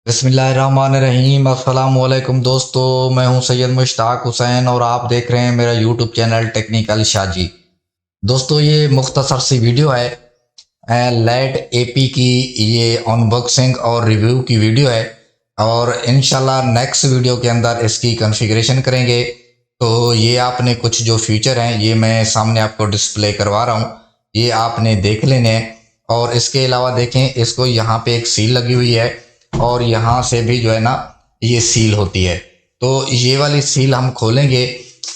बिस्मिल्लाहिर्रहमानिर्रहीम। अस्सलाम वालेकुम दोस्तों, मैं हूं सैयद मुश्ताक हुसैन और आप देख रहे हैं मेरा यूट्यूब चैनल टेक्निकल शाजी। दोस्तों, ये मुख्तसर सी वीडियो है लेट एपी की। ये अनबॉक्सिंग और रिव्यू की वीडियो है और इंशाल्लाह नेक्स्ट वीडियो के अंदर इसकी कॉन्फ़िगरेशन करेंगे। तो ये आपने कुछ जो फीचर हैं ये मैं सामने आपको डिस्प्ले करवा रहा हूँ, ये आपने देख लेने हैं। और इसके अलावा देखें, इसको यहाँ पे एक सील लगी हुई है और यहाँ से भी जो है ना ये सील होती है। तो ये वाली सील हम खोलेंगे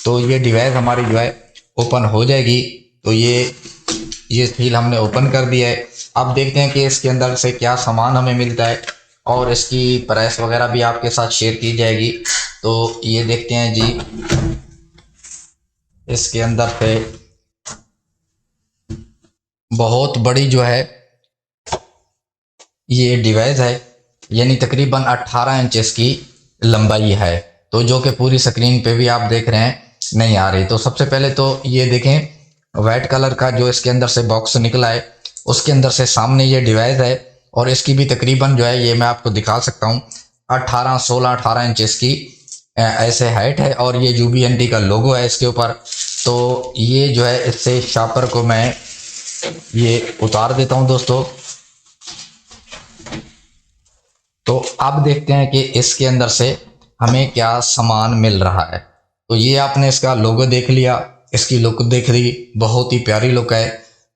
तो ये डिवाइस हमारी जो है ओपन हो जाएगी। तो ये सील हमने ओपन कर दिया है। अब देखते हैं कि इसके अंदर से क्या सामान हमें मिलता है और इसकी प्राइस वगैरह भी आपके साथ शेयर की जाएगी। तो ये देखते हैं जी, इसके अंदर से बहुत बड़ी जो है ये डिवाइस है, यानी तकरीबन 18 इंच की लंबाई है। तो जो कि पूरी स्क्रीन पे भी आप देख रहे हैं नहीं आ रही। तो सबसे पहले तो ये देखें, वाइट कलर का जो इसके अंदर से बॉक्स निकला है उसके अंदर से सामने ये डिवाइस है और इसकी भी तकरीबन जो है ये मैं आपको दिखा सकता हूँ 18 इंच की ऐसे हाइट है और ये UBNT का लोगो है इसके ऊपर। तो ये जो है इससे शापर को मैं ये उतार देता हूँ दोस्तों। तो अब देखते हैं कि इसके अंदर से हमें क्या सामान मिल रहा है। तो ये आपने इसका लोगो देख लिया, इसकी लुक देख ली, बहुत ही प्यारी लुक है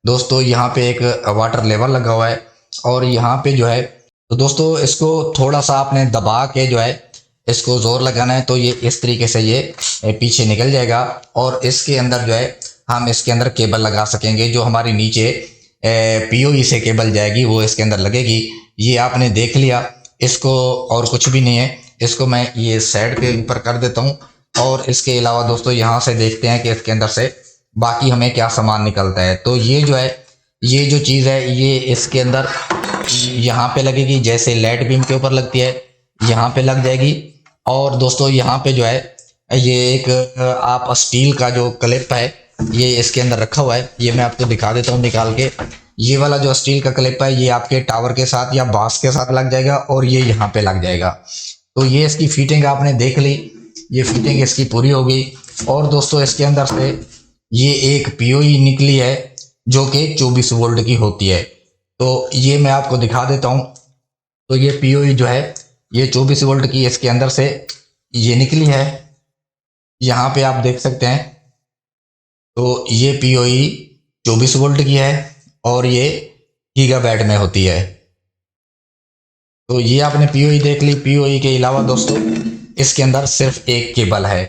दोस्तों। यहाँ पे एक वाटर लेवल लगा हुआ है और यहाँ पे जो है, तो दोस्तों इसको थोड़ा सा आपने दबा के जो है इसको जोर लगाना है तो ये इस तरीके से ये पीछे निकल जाएगा और इसके अंदर जो है हम इसके अंदर केबल लगा सकेंगे। जो हमारी नीचे POE से केबल जाएगी वो इसके अंदर लगेगी। ये आपने देख लिया, इसको और कुछ भी नहीं है। इसको मैं ये साइड के ऊपर कर देता हूँ और इसके अलावा दोस्तों यहाँ से देखते हैं कि इसके अंदर से बाकी हमें क्या सामान निकलता है। तो ये जो है, ये जो चीज़ है ये इसके अंदर यहाँ पे लगेगी, जैसे लाइट बीम के ऊपर लगती है यहाँ पे लग जाएगी। और दोस्तों यहाँ पे जो है ये एक आप स्टील का जो क्लिप है ये इसके अंदर रखा हुआ है, ये मैं आपको दिखा देता हूँ निकाल के। ये वाला जो स्टील का क्लिप है ये आपके टावर के साथ या बास के साथ लग जाएगा और ये यहाँ पे लग जाएगा। तो ये इसकी फिटिंग आपने देख ली, ये फिटिंग इसकी पूरी हो गई। और दोस्तों इसके अंदर से ये एक POE निकली है जो कि 24 वोल्ट की होती है। तो ये मैं आपको दिखा देता हूँ। तो ये POE जो है ये 24 वोल्ट की इसके अंदर से ये निकली है, यहाँ पे आप देख सकते हैं। तो ये POE 24 वोल्ट की है और ये गीगाबाइट में होती है। तो ये आपने POE देख ली। POE के अलावा दोस्तों इसके अंदर सिर्फ एक केबल है।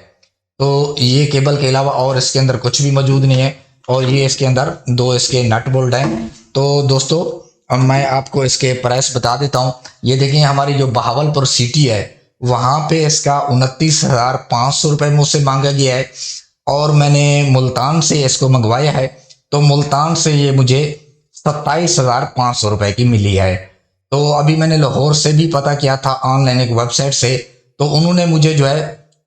तो ये केबल के अलावा और इसके अंदर कुछ भी मौजूद नहीं है और ये इसके अंदर दो इसके नट बोल्ट हैं। तो दोस्तों अब मैं आपको इसके प्राइस बता देता हूँ। ये देखिए, हमारी जो बहावलपुर सिटी है वहाँ पे इसका 29,500 रुपये मुझसे मांगा गया है और मैंने मुल्तान से इसको मंगवाया है। तो मुल्तान से ये मुझे 27,500 रुपये की मिली है। तो अभी मैंने लाहौर से भी पता किया था ऑनलाइन एक वेबसाइट से, तो उन्होंने मुझे जो है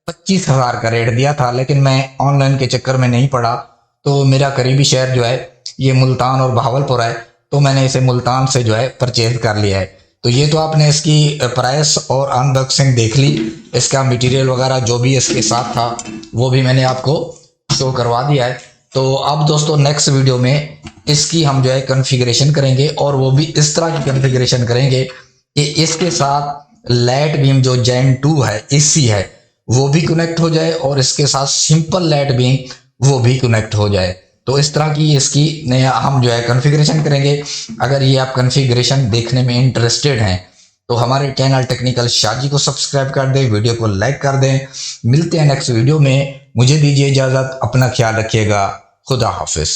25,000 का रेट दिया था, लेकिन मैं ऑनलाइन के चक्कर में नहीं पड़ा। तो मेरा करीबी शहर जो है ये मुल्तान और बहावलपुर है, तो मैंने इसे मुल्तान से जो है परचेज कर लिया है। तो ये तो आपने इसकी प्राइस और अनबॉक्सिंग देख ली, इसका मटेरियल वगैरह जो भी इसके साथ था वो भी मैंने आपको शो करवा दिया है। तो अब दोस्तों नेक्स्ट वीडियो में इसकी हम जो है कॉन्फ़िगरेशन करेंगे और वो भी इस तरह की कॉन्फ़िगरेशन करेंगे कि इसके साथ लाइट बीम जो Gen 2 है AC है वो भी कनेक्ट हो जाए और इसके साथ सिंपल लाइट बीम वो भी कनेक्ट हो जाए। तो इस तरह की इसकी नया हम जो है कॉन्फ़िगरेशन करेंगे। अगर ये आप कॉन्फ़िगरेशन देखने में इंटरेस्टेड हैं तो हमारे चैनल टेक्निकल शाजी को सब्सक्राइब कर दें, वीडियो को लाइक कर दें। मिलते हैं नेक्स्ट वीडियो में, मुझे दीजिए इजाज़त, अपना ख्याल रखिएगा, खुदा हाफिज़।